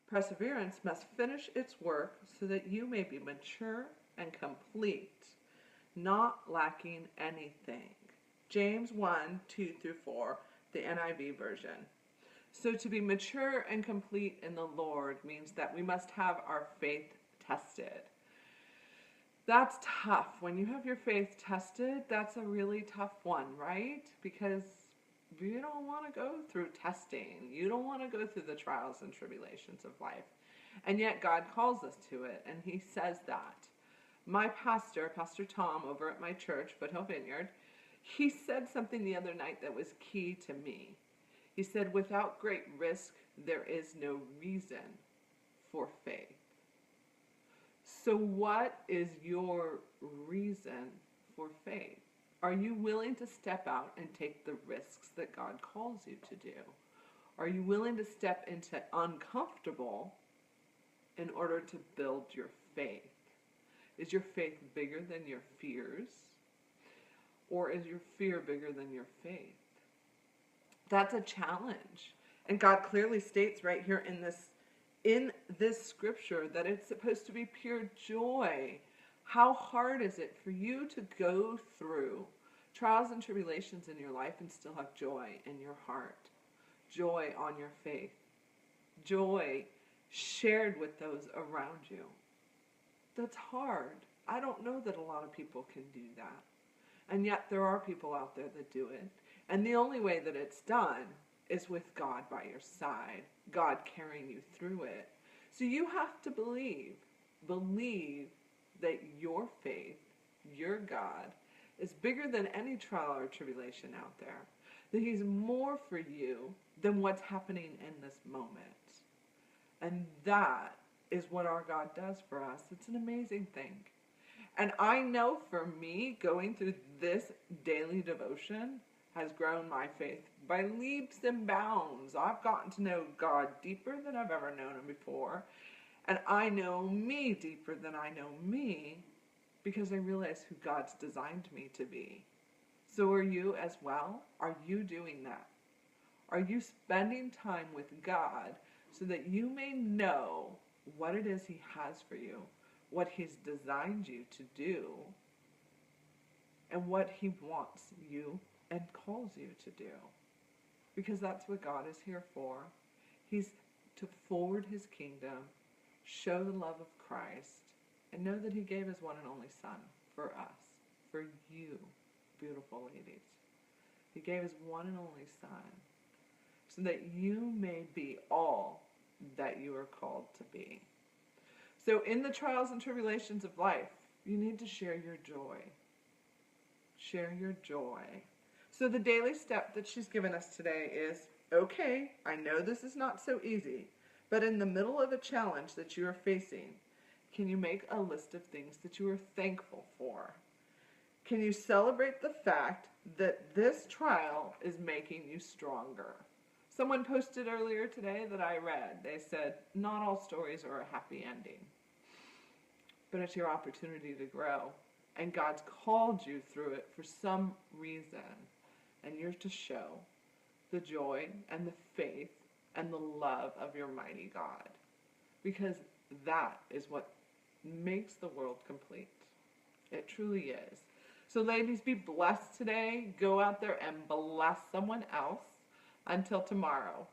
Perseverance must finish its work so that you may be mature and complete, not lacking anything. James 1, 2 through 4, the NIV version. So to be mature and complete in the Lord means that we must have our faith tested. That's tough. When you have your faith tested, that's a really tough one, right? Because you don't want to go through testing. You don't want to go through the trials and tribulations of life. And yet God calls us to it, and he says that. My pastor, Pastor Tom, over at my church, Foothill Vineyard, he said something the other night that was key to me. He said, without great risk, there is no reason for faith. So what is your reason for faith? Are you willing to step out and take the risks that God calls you to do? Are you willing to step into uncomfortable in order to build your faith? Is your faith bigger than your fears? Or is your fear bigger than your faith? That's a challenge. And God clearly states right here in this scripture that it's supposed to be pure joy. How hard is it for you to go through trials and tribulations in your life and still have joy in your heart? Joy on your faith. Joy shared with those around you. That's hard. I don't know that a lot of people can do that. And yet there are people out there that do it. And the only way that it's done is with God by your side, God carrying you through it. So you have to believe that your faith, your God, is bigger than any trial or tribulation out there. That he's more for you than what's happening in this moment. And that is what our God does for us. It's an amazing thing. And I know for me, going through this daily devotion has grown my faith by leaps and bounds. I've gotten to know God deeper than I've ever known him before. And I know me deeper than I know me because I realize who God's designed me to be. So are you as well? Are you doing that? Are you spending time with God so that you may know what it is he has for you, what he's designed you to do, and what he wants you and calls you to do? Because that's what God is here for. He's to forward his kingdom, show the love of Christ, and know that he gave his one and only Son for us, for you, beautiful ladies. He gave his one and only Son so that you may be all that you are called to be. So in the trials and tribulations of life, you need to share your joy. Share your joy. So the daily step that she's given us today is, okay, I know this is not so easy, but in the middle of a challenge that you are facing, can you make a list of things that you are thankful for? Can you celebrate the fact that this trial is making you stronger? Someone posted earlier today that I read. They said, not all stories are a happy ending, but it's your opportunity to grow. And God's called you through it for some reason. And you're to show the joy and the faith and the love of your mighty God. Because that is what makes the world complete. It truly is. So ladies, be blessed today. Go out there and bless someone else. Until tomorrow.